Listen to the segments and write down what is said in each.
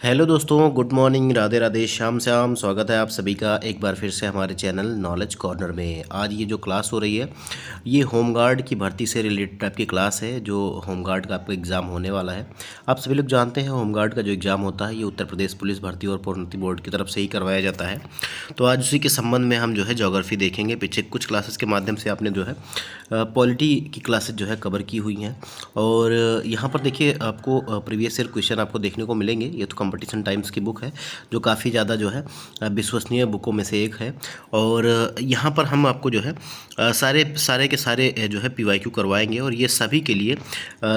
Hello दोस्तों, good morning, Radhe Radhe, शाम शाम। स्वागत है आप सभी का एक बार फिर से हमारे चैनल नॉलेज कॉर्नर में। आज ये जो क्लास हो रही है ये होमगार्ड की भर्ती से रिलेटेड आपकी क्लास है। जो होमगार्ड का आपका एग्ज़ाम होने वाला है, आप सभी लोग जानते हैं होमगार्ड का जो एग्ज़ाम होता है ये उत्तर प्रदेश पुलिस भर्ती और प्रोन्नति बोर्ड की तरफ से ही करवाया जाता है। तो आज उसी के संबंध में हम जो है ज्योग्राफी देखेंगे। पीछे कुछ क्लासेस के माध्यम से आपने जो है पॉलिटी की क्लासेज जो है कवर की हुई हैं। और यहाँ पर देखिए आपको प्रीवियस ईयर क्वेश्चन आपको देखने को मिलेंगे। ये तो कंपटीशन टाइम्स की बुक है जो काफ़ी ज़्यादा जो है विश्वसनीय बुकों में से एक है। और यहाँ पर हम आपको जो है सारे के सारे जो है पीवाईक्यू करवाएंगे। और ये सभी के लिए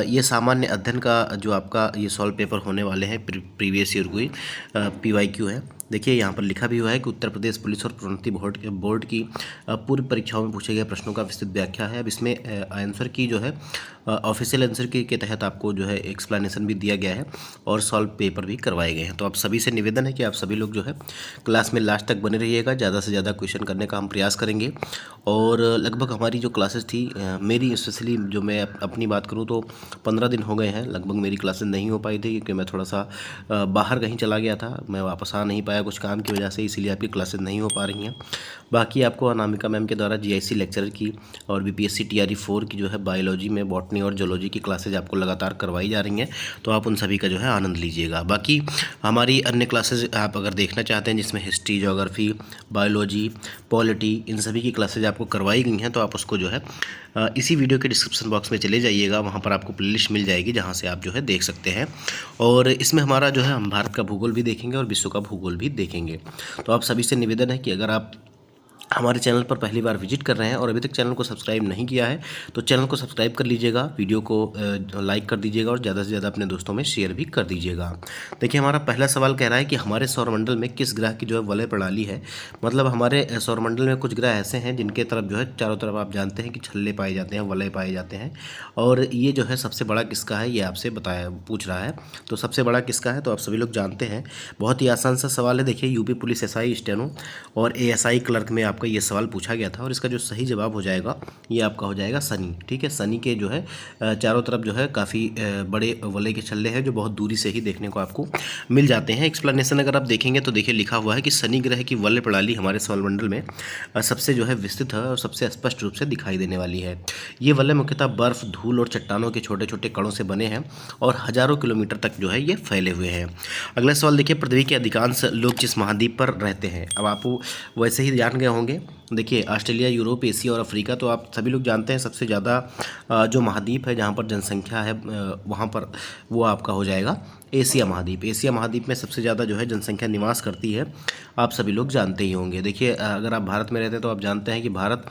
ये सामान्य अध्ययन का जो आपका ये सॉल्व पेपर होने वाले हैं, प्रीवियस ईयर कोई पीवाईक्यू है। देखिए यहाँ पर लिखा भी हुआ है कि उत्तर प्रदेश पुलिस और प्रोन्नति बोर्ड की पूर्व परीक्षाओं में पूछे गए प्रश्नों का विस्तृत व्याख्या है। अब इसमें आंसर की जो है ऑफिशियल आंसर की के तहत आपको जो है एक्सप्लेनेशन भी दिया गया है और सॉल्व पेपर भी करवाए गए हैं। तो आप सभी से निवेदन है कि आप सभी लोग जो है क्लास में लास्ट तक बने रहिएगा। ज़्यादा से ज़्यादा क्वेश्चन करने का हम प्रयास करेंगे। और लगभग हमारी जो क्लासेस थी, मेरी स्पेशली जो मैं अपनी बात करूँ तो 15 दिन हो गए हैं लगभग मेरी क्लासेस नहीं हो पाई थी, क्योंकि मैं थोड़ा सा बाहर कहीं चला गया था। मैं वापस आ नहीं पाया कुछ काम की वजह से, इसीलिए आपकी क्लासेस नहीं हो पा रही हैं। बाकी आपको अनामिका मैम के द्वारा जीआईसी लेक्चरर की और बीपीएससी टीआरई 4 की जो है बायोलॉजी में बॉटनी और जूलॉजी की क्लासेज आपको लगातार करवाई जा रही हैं। तो आप उन सभी का जो है आनंद लीजिएगा। बाकी हमारी अन्य क्लासेज आप अगर देखना चाहते हैं जिसमें हिस्ट्री, ज्योग्राफी, बायोलॉजी, पॉलिटी, इन सभी की क्लासेज आपको करवाई गई हैं, तो आप उसको जो है इसी वीडियो के डिस्क्रिप्शन बॉक्स में चले जाइएगा। वहाँ पर आपको प्लेलिस्ट मिल जाएगी जहाँ से आप जो है देख सकते हैं। और इसमें हमारा जो है हम भारत का भूगोल भी देखेंगे और विश्व का भूगोल भी देखेंगे। तो आप सभी से निवेदन है कि अगर आप हमारे चैनल पर पहली बार विजिट कर रहे हैं और अभी तक चैनल को सब्सक्राइब नहीं किया है तो चैनल को सब्सक्राइब कर लीजिएगा, वीडियो को लाइक कर दीजिएगा और ज़्यादा से ज़्यादा अपने दोस्तों में शेयर भी कर दीजिएगा। देखिए हमारा पहला सवाल कह रहा है कि हमारे सौरमंडल में किस ग्रह की जो है वलय प्रणाली है। मतलब हमारे सौरमंडल में कुछ ग्रह ऐसे हैं जिनके तरफ जो है चारों तरफ आप जानते हैं कि छल्ले पाए जाते हैं, वलय पाए जाते हैं। और ये जो है सबसे बड़ा किसका है ये आपसे पूछ रहा है। तो सबसे बड़ा किसका है तो आप सभी लोग जानते हैं। बहुत ही आसान सा सवाल है। देखिए यूपी पुलिस एसआई स्टेनो और एएसआई क्लर्क में आपका ये सवाल पूछा गया था और इसका जो सही जवाब हो जाएगा ये आपका हो जाएगा शनि। ठीक है, शनि के जो है चारों तरफ जो है काफ़ी बड़े वलय के छल्ले हैं जो बहुत दूरी से ही देखने को आपको मिल जाते हैं। एक्सप्लेनेशन अगर आप देखेंगे तो देखिए लिखा हुआ है कि शनि ग्रह की वलय प्रणाली हमारे सौरमंडल में सबसे जो है विस्तृत है और सबसे स्पष्ट रूप से दिखाई देने वाली है। ये वलय मुख्यतः बर्फ, धूल और चट्टानों के छोटे छोटे कणों से बने हैं और हजारों किलोमीटर तक जो है ये फैले हुए हैं। अगला सवाल देखिए, पृथ्वी के अधिकांश लोग जिस महाद्वीप पर रहते हैं। अब आप वैसे ही जान गए होंगे। देखिए ऑस्ट्रेलिया, यूरोप, एशिया और अफ्रीका, तो आप सभी लोग जानते हैं सबसे ज़्यादा जो महाद्वीप है जहाँ पर जनसंख्या है वहाँ पर वो आपका हो जाएगा एशिया महाद्वीप। एशिया महाद्वीप में सबसे ज़्यादा जो है जनसंख्या निवास करती है, आप सभी लोग जानते ही होंगे। देखिए अगर आप भारत में रहते हैं तो आप जानते हैं कि भारत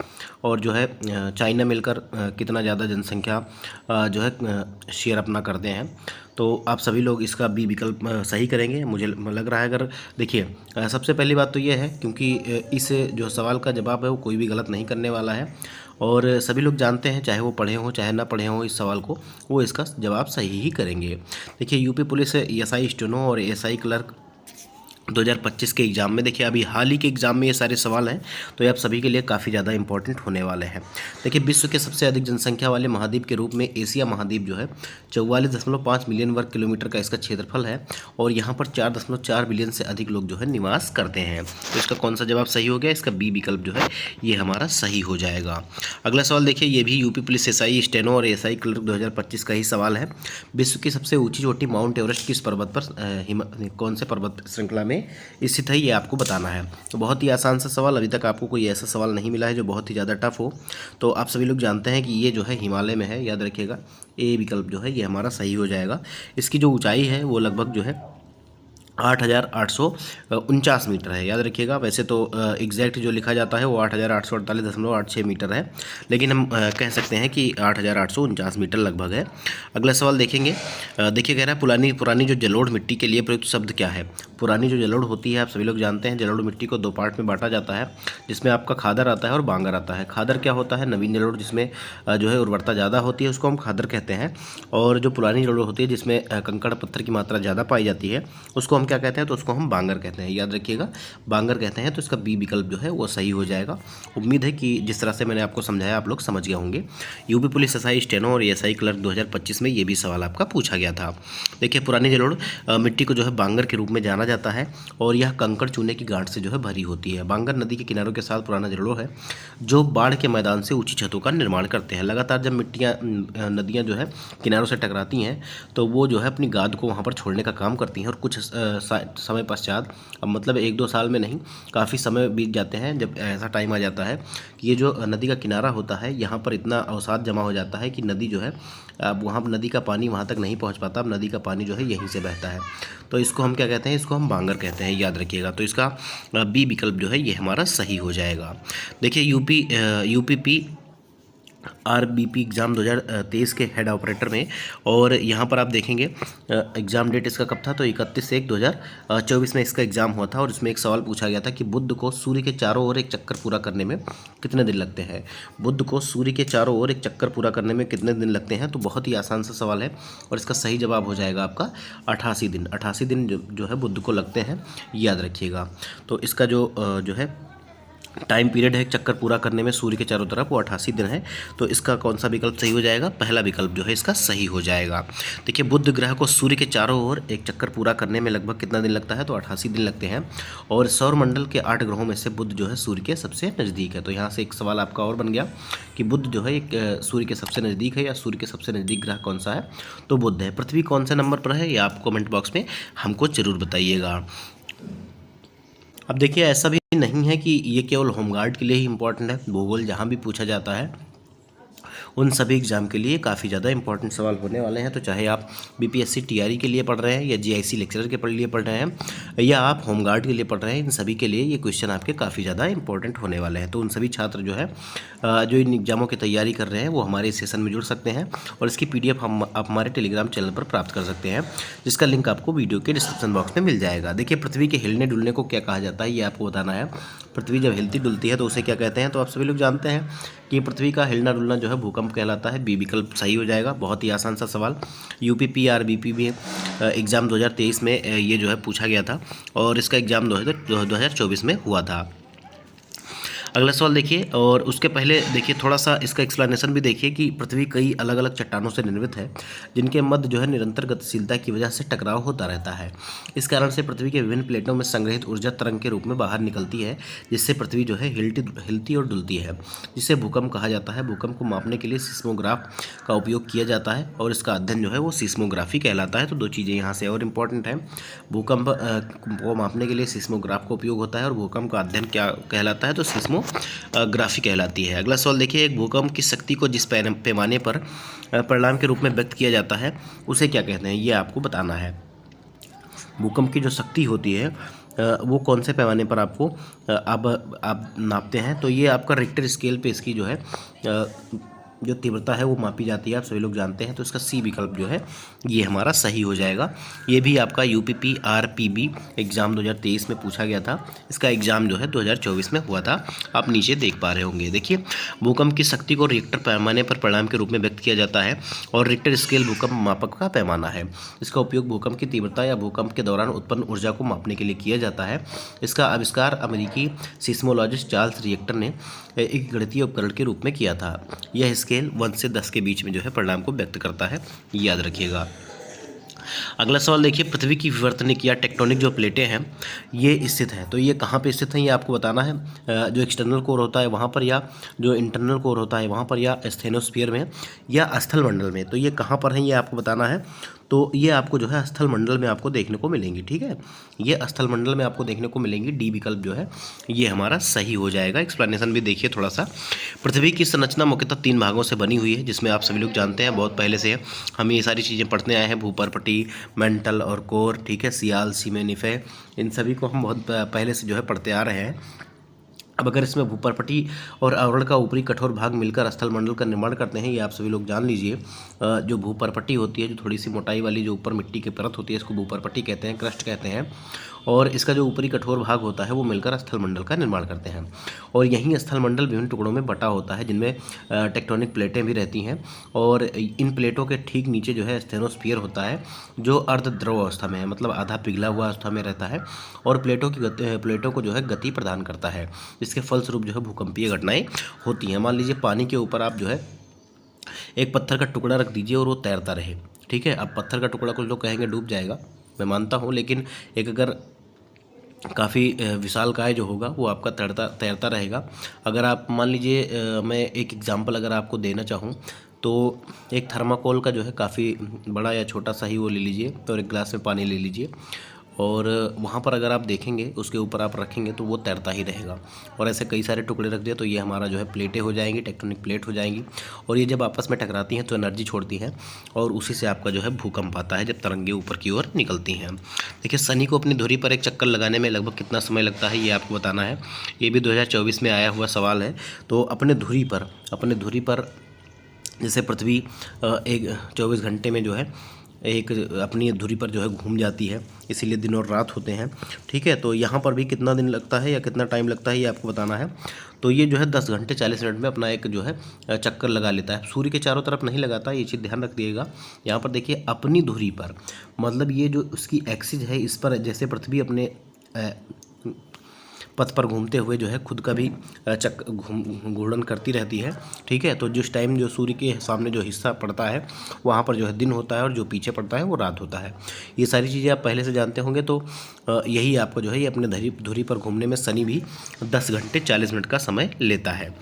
और जो है चाइना मिलकर कितना ज़्यादा जनसंख्या जो है शेयर अपना करते हैं। तो आप सभी लोग इसका बी विकल्प सही करेंगे मुझे लग रहा है। अगर देखिए सबसे पहली बात तो ये है क्योंकि इस जो सवाल का जवाब है वो कोई भी गलत नहीं करने वाला है और सभी लोग जानते हैं चाहे वो पढ़े हों चाहे ना पढ़े हों इस सवाल को, वो इसका जवाब सही ही करेंगे। देखिए यूपी पुलिस एसआई स्टेनो और एसआई क्लर्क 2025 के एग्ज़ाम में, देखिए अभी हाल ही के एग्ज़ाम में ये सारे सवाल हैं तो ये आप सभी के लिए काफ़ी ज़्यादा इंपॉर्टेंट होने वाले हैं। देखिए विश्व के सबसे अधिक जनसंख्या वाले महाद्वीप के रूप में एशिया महाद्वीप जो है 44.5 मिलियन वर्ग किलोमीटर का इसका क्षेत्रफल है और यहाँ पर 4.4 बिलियन से अधिक लोग जो है निवास करते हैं। तो इसका कौन सा जवाब सही हो गया, इसका बी विकल्प जो है ये हमारा सही हो जाएगा। अगला सवाल देखिए, ये भी यूपी पुलिस एसआई स्टेनो और एसआई क्लर्क 2025 का ही सवाल है। विश्व की सबसे ऊँची चोटी माउंट एवरेस्ट किस पर्वत पर कौन से पर्वत श्रृंखला में स्थित है ये आपको बताना है। तो बहुत ही आसान सा सवाल, अभी तक आपको कोई ऐसा सवाल नहीं मिला है जो बहुत ही ज़्यादा टफ हो। तो आप सभी लोग जानते हैं कि ये जो है हिमालय में है, याद रखिएगा ए विकल्प जो है ये हमारा सही हो जाएगा। इसकी जो ऊंचाई है वो लगभग जो है 8,849 मीटर है, याद रखिएगा। वैसे तो एग्जैक्ट जो लिखा जाता है वो 8,848.86 मीटर है, लेकिन हम कह सकते हैं कि 8,849 मीटर लगभग है। अगला सवाल देखेंगे। देखिए कह रहा है पुरानी जो जलोढ़ मिट्टी के लिए प्रयुक्त शब्द क्या है। पुरानी जो जलोढ़ होती है आप सभी लोग जानते हैं जलोढ़ मिट्टी को दो पार्ट में बांटा जाता है, जिसमें आपका खादर आता है और बांगर आता है। खादर क्या होता है, नवीन जलोढ़ जिसमें जो है उर्वरता ज़्यादा होती है उसको हम खादर कहते हैं। और जो पुरानी जलोढ़ होती है जिसमें कंकड़ पत्थर की मात्रा ज़्यादा पाई जाती है उसको हम क्या कहते हैं, तो उसको हम बांगर कहते हैं, याद रखिएगा बांगर कहते हैं। तो इसका बी विकल्प जो है वो सही हो जाएगा। उम्मीद है कि जिस तरह से मैंने आपको समझाया आप लोग समझ गए होंगे। यूपी पुलिस एसआई स्टेनो और एएसआई क्लर्क 2025 में ये भी सवाल आपका पूछा गया था। देखिए पुरानी जलोढ़ मिट्टी को जो है बांगर के रूप में जाना जाता है और यह कंकड़ चूने की गांठ से जो है भरी होती है। बांगर नदी के किनारों के साथ पुराना जलोढ़ है जो बाढ़ के मैदान से ऊंची छतों का निर्माण करते हैं। लगातार जब नदियाँ जो है किनारों से टकराती हैं तो वो जो है अपनी गाद को वहाँ पर छोड़ने का काम करती हैं और कुछ समय पश्चात, अब मतलब 1-2 साल में नहीं, काफ़ी समय बीत जाते हैं जब ऐसा टाइम आ जाता है कि ये जो नदी का किनारा होता है यहाँ पर इतना अवसाद जमा हो जाता है कि नदी जो है अब वहाँ नदी का पानी वहाँ तक नहीं पहुँच पाता। अब नदी का पानी जो है यहीं से बहता है, तो इसको हम क्या कहते हैं, इसको हम बांगर कहते हैं, याद रखिएगा। तो इसका बी विकल्प जो है ये हमारा सही हो जाएगा। देखिए यूपीपी आरबीपी एग्ज़ाम 2023 के हेड ऑपरेटर में, और यहाँ पर आप देखेंगे एग्ज़ाम डेट इसका कब था, तो 31/1/2024 में इसका एग्ज़ाम हुआ था और इसमें एक सवाल पूछा गया था कि बुध को सूर्य के चारों ओर एक चक्कर पूरा करने में कितने दिन लगते हैं। बुध को सूर्य के चारों ओर एक चक्कर पूरा करने में कितने दिन लगते हैं, तो बहुत ही आसान सा सवाल है और इसका सही जवाब हो जाएगा आपका 88 दिन। 88 दिन जो है बुध को लगते हैं, याद रखिएगा। तो इसका जो है टाइम पीरियड है एक चक्कर पूरा करने में सूर्य के चारों तरफ, वो 88 दिन है। तो इसका कौन सा विकल्प सही हो जाएगा, पहला विकल्प जो है इसका सही हो जाएगा। देखिए बुध ग्रह को सूर्य के चारों ओर एक चक्कर पूरा करने में लगभग कितना दिन लगता है, तो 88 दिन लगते हैं। और सौर मंडल के 8 ग्रहों में से बुध जो है सूर्य के सबसे नज़दीक है। तो यहाँ से एक सवाल आपका और बन गया कि बुध जो है एक सूर्य के सबसे नज़दीक है या सूर्य के सबसे नज़दीक ग्रह कौन सा है, तो बुध है। पृथ्वी कौन से नंबर पर है, ये आप कमेंट बॉक्स में हमको ज़रूर बताइएगा। अब देखिए ऐसा भी नहीं है कि ये केवल होमगार्ड के लिए ही इम्पोर्टेंट है, भूगोल जहाँ भी पूछा जाता है उन सभी एग्ज़ाम के लिए काफ़ी ज़्यादा इंपॉर्टेंट सवाल होने वाले हैं। तो चाहे आप बीपीएससी टीआरई के लिए पढ़ रहे हैं या जीआईसी लेक्चरर के लिए पढ़ रहे हैं या आप होमगार्ड के लिए पढ़ रहे हैं, इन सभी के लिए ये क्वेश्चन आपके काफ़ी ज़्यादा इंपॉर्टेंट होने वाले हैं। तो उन सभी छात्र जो है जो इन एग्जामों की तैयारी कर रहे हैं वो हमारे इस सेशन में जुड़ सकते हैं और इसकी PDF आप हमारे टेलीग्राम चैनल पर प्राप्त कर सकते हैं, जिसका लिंक आपको वीडियो के डिस्क्रिप्शन बॉक्स में मिल जाएगा। देखिए पृथ्वी के हिलने डुलने को क्या कहा जाता है, ये आपको बताना है। पृथ्वी जब हिलती डुलती है तो उसे क्या कहते हैं, तो आप सभी लोग जानते हैं कि पृथ्वी का हिलना डुलना जो है भूकंप कहलाता है। बी विकल्प सही हो जाएगा। बहुत ही आसान सा सवाल यूपीपी आरबीपी में एग्ज़ाम 2023 में ये जो है पूछा गया था और इसका एग्ज़ाम 2024 में हुआ था। अगला सवाल देखिए, और उसके पहले देखिए थोड़ा सा इसका एक्सप्लेनेशन भी देखिए कि पृथ्वी कई अलग अलग चट्टानों से निर्मित है जिनके मध्य जो है निरंतर गतिशीलता की वजह से टकराव होता रहता है। इस कारण से पृथ्वी के विभिन्न प्लेटों में संग्रहित ऊर्जा तरंग के रूप में बाहर निकलती है, जिससे पृथ्वी जो है हिलती और डुलती है, जिसे भूकंप कहा जाता है। भूकंप को मापने के लिए सिस्मोग्राफ का उपयोग किया जाता है और इसका अध्ययन जो है वो सिस्मोग्राफी कहलाता है। तो दो चीज़ें यहाँ से और इम्पॉर्टेंट हैं, भूकंप को मापने के लिए सिस्मोग्राफ का उपयोग होता है और भूकंप का अध्ययन क्या कहलाता है, तो सिस्मोग्राफी कहलाती है। अगला सवाल देखिए, एक भूकंप की शक्ति को जिस पैमाने पर परिणाम के रूप में व्यक्त किया जाता है उसे क्या कहते हैं, ये आपको बताना है। भूकंप की जो शक्ति होती है वो कौन से पैमाने पर आपको आप नापते हैं, तो ये आपका रिक्टर स्केल पे इसकी जो है जो तीव्रता है वो मापी जाती है, आप सभी लोग जानते हैं। तो इसका सी विकल्प जो है ये हमारा सही हो जाएगा। ये भी आपका यूपीपी आरपीबी एग्ज़ाम 2023 में पूछा गया था। इसका एग्ज़ाम जो है 2024 में हुआ था, आप नीचे देख पा रहे होंगे। देखिए भूकंप की शक्ति को रिक्टर पैमाने पर परिणाम के रूप में व्यक्त किया जाता है और रिक्टर स्केल भूकंप मापक का पैमाना है। इसका उपयोग भूकंप की तीव्रता या भूकंप के दौरान उत्पन्न ऊर्जा को मापने के लिए किया जाता है। इसका आविष्कार अमेरिकी सिस्मोलॉजिस्ट चार्ल्स रिएक्टर ने एक गणितीय उपकरण के रूप में किया था। यह स्केल 1 से 10 के बीच में जो है परिणाम को व्यक्त करता है, याद रखिएगा। अगला सवाल देखिए, पृथ्वी की विवर्तनिक या टेक्टोनिक जो प्लेटें हैं ये स्थित हैं, तो ये कहाँ पे स्थित हैं ये आपको बताना है। जो एक्सटर्नल कोर होता है वहाँ पर, या जो इंटरनल कोर होता है वहाँ पर, या स्थेनोस्फीयर में, या स्थल मंडल में, तो ये कहाँ पर है ये आपको बताना है। तो ये आपको जो है स्थल मंडल में आपको देखने को मिलेंगी, ठीक है, ये स्थल मंडल में आपको देखने को मिलेंगी। डी विकल्प जो है ये हमारा सही हो जाएगा। एक्सप्लेनेशन भी देखिए थोड़ा सा। पृथ्वी की संरचना मुख्यतः 3 भागों से बनी हुई है, जिसमें आप सभी लोग जानते हैं बहुत पहले से हम ये सारी चीज़ें पढ़ते आए हैं, भूपर्पटी, मेंटल और कोर, ठीक है, सियाल, सीमेनिफे, इन सभी को हम बहुत पहले से जो है पढ़ते आ रहे हैं। अब अगर इसमें भूपर्पटी और आवरण का ऊपरी कठोर भाग मिलकर स्थल मंडल का निर्माण करते हैं, ये आप सभी लोग जान लीजिए। जो भूपर्पटी होती है, जो थोड़ी सी मोटाई वाली जो ऊपर मिट्टी की परत होती है, इसको भूपर्पटी कहते हैं, क्रस्ट कहते हैं। और इसका जो ऊपरी कठोर भाग होता है वो मिलकर स्थलमंडल का निर्माण करते हैं। और यहीं स्थलमंडल विभिन्न टुकड़ों में बटा होता है, जिनमें टेक्टोनिक प्लेटें भी रहती हैं। और इन प्लेटों के ठीक नीचे जो है स्टेनोस्फीयर होता है, जो अर्ध द्रव अवस्था में है, मतलब आधा पिघला हुआ अवस्था में रहता है और प्लेटों को जो है गति प्रदान करता है, जिसके फलस्वरूप जो है भूकंपीय घटनाएं होती हैं। मान लीजिए पानी के ऊपर आप जो है एक पत्थर का टुकड़ा रख दीजिए और वो तैरता रहे, ठीक है। अब पत्थर का टुकड़ा कुछ लोग कहेंगे डूब जाएगा, मैं मानता हूँ, लेकिन एक अगर काफ़ी विशालकाय जो होगा वो आपका तैरता रहेगा। अगर आप मान लीजिए मैं एक एग्जांपल अगर आपको देना चाहूँ तो एक थर्माकोल का जो है काफ़ी बड़ा या छोटा सा ही वो ले लीजिए और एक गिलास में पानी ले लीजिए और वहाँ पर अगर आप देखेंगे उसके ऊपर आप रखेंगे तो वो तैरता ही रहेगा। और ऐसे कई सारे टुकड़े रख दिए तो ये हमारा जो है प्लेटें हो जाएंगी, टेक्टोनिक प्लेट हो जाएंगी। और ये जब आपस में टकराती हैं तो एनर्जी छोड़ती हैं और उसी से आपका जो है भूकंप आता है, जब तरंगें ऊपर की ओर निकलती हैं। देखिए शनि को अपनी धुरी पर एक चक्कर लगाने में लगभग कितना समय लगता है ये आपको बताना है। ये भी 2024 में आया हुआ सवाल है। तो अपने धुरी पर जैसे पृथ्वी एक 24 घंटे में जो है एक अपनी धुरी पर जो है घूम जाती है, इसीलिए दिन और रात होते हैं, ठीक है। तो यहाँ पर भी कितना दिन लगता है या कितना टाइम लगता है ये आपको बताना है। तो ये जो है 10 घंटे 40 मिनट में अपना एक जो है चक्कर लगा लेता है। सूर्य के चारों तरफ नहीं लगाता, ये चीज़ ध्यान रख दिएगा। यहाँ पर देखिए अपनी धुरी पर, मतलब ये जो उसकी एक्सिस है इस पर जैसे पृथ्वी अपने पथ पर घूमते हुए जो है खुद का भी घूर्णन करती रहती है, ठीक है। तो जिस टाइम जो सूर्य के सामने जो हिस्सा पड़ता है वहाँ पर जो है दिन होता है और जो पीछे पड़ता है वो रात होता है। ये सारी चीज़ें आप पहले से जानते होंगे। तो यही आपको जो है ये अपने धुरी पर घूमने में शनि भी 10 घंटे 40 मिनट का समय लेता है।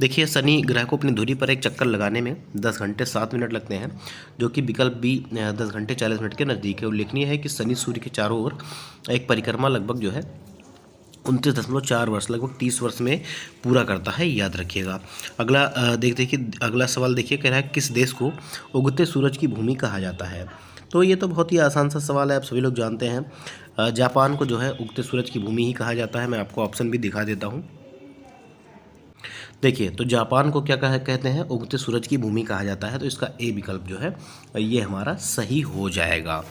देखिए शनि ग्रह को अपनी धुरी पर एक चक्कर लगाने में 10 घंटे 7 मिनट लगते हैं, जो कि विकल्प बी 10 घंटे 40 मिनट के नज़दीक है। उल्लेखनीय है कि शनि सूर्य के चारों ओर एक परिक्रमा लगभग जो है 29.4 वर्ष, लगभग 30 वर्ष में पूरा करता है, याद रखिएगा। अगला देखिए अगला सवाल देखिए, कह रहा है किस देश को उगते सूरज की भूमि कहा जाता है। तो ये तो बहुत ही आसान सा सवाल है, आप सभी लोग जानते हैं। जापान को जो है उगते सूरज की भूमि ही कहा जाता है। मैं आपको ऑप्शन भी दिखा देता हूँ। देखिए तो जापान को क्या कहते हैं, उगते सूरज की भूमि कहा जाता है। तो इसका ए विकल्प जो है ये हमारा सही हो जाएगा।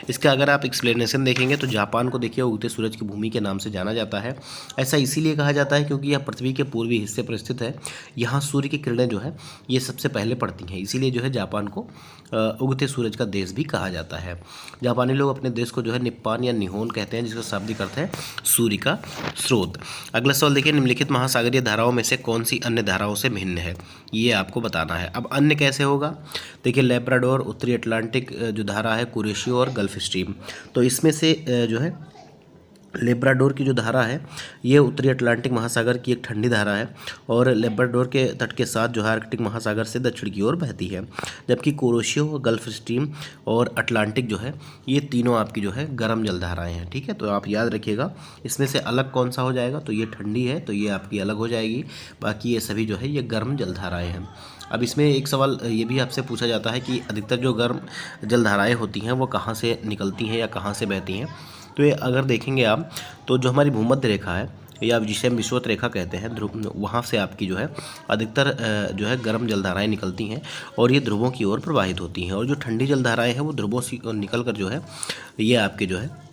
इसका अगर आप एक्सप्लेनेशन देखेंगे तो जापान को देखिए उगते सूरज की भूमि के नाम से जाना जाता है। ऐसा इसीलिए कहा जाता है क्योंकि यह पृथ्वी के पूर्वी हिस्से पर स्थित है। यहाँ सूर्य की किरणें जो है ये सबसे पहले पड़ती हैं, इसीलिए जो है जापान को उगते सूरज का देश भी कहा जाता है। जापानी लोग अपने देश को जो है निप्पान या निहोन कहते हैं, जिसका शाब्दिक अर्थ है सूर्य का स्रोत। अगला सवाल देखिए, निम्नलिखित महासागरीय धाराओं में से कौन सी अन्य धाराओं से भिन्न है, ये आपको बताना है। अब अन्य कैसे होगा, देखिए लेब्राडोर, उत्तरी अटलांटिक जो धारा है, कुरेशियो और गल्फ स्ट्रीम। तो इसमें से जो है लेब्राडोर की जो धारा है ये उत्तरी अटलांटिक महासागर की एक ठंडी धारा है और लेब्राडोर के तट के साथ जो है आर्कटिक महासागर से दक्षिण की ओर बहती है। जबकि कुरेशियो, गल्फ स्ट्रीम और अटलांटिक जो है ये तीनों आपकी जो है गर्म जलधाराएं हैं, ठीक है। तो आप याद रखिएगा इसमें से अलग कौन सा हो जाएगा, तो ये ठंडी है तो ये आपकी अलग हो जाएगी, बाकी ये सभी जो है ये गर्म जलधाराएँ हैं। अब इसमें एक सवाल ये भी आपसे पूछा जाता है कि अधिकतर जो गर्म जलधाराएँ होती हैं वो कहाँ से निकलती हैं या कहाँ से बहती हैं। तो ये अगर देखेंगे आप तो जो हमारी भूमध्य रेखा है या जिसे हम विषुवत रेखा कहते हैं, ध्रुव, वहाँ से आपकी जो है अधिकतर जो है गर्म जलधाराएं निकलती हैं और ये ध्रुवों की ओर प्रवाहित होती हैं। और जो ठंडी जलधाराएं हैं वो ध्रुवों से निकल कर जो है ये आपके जो है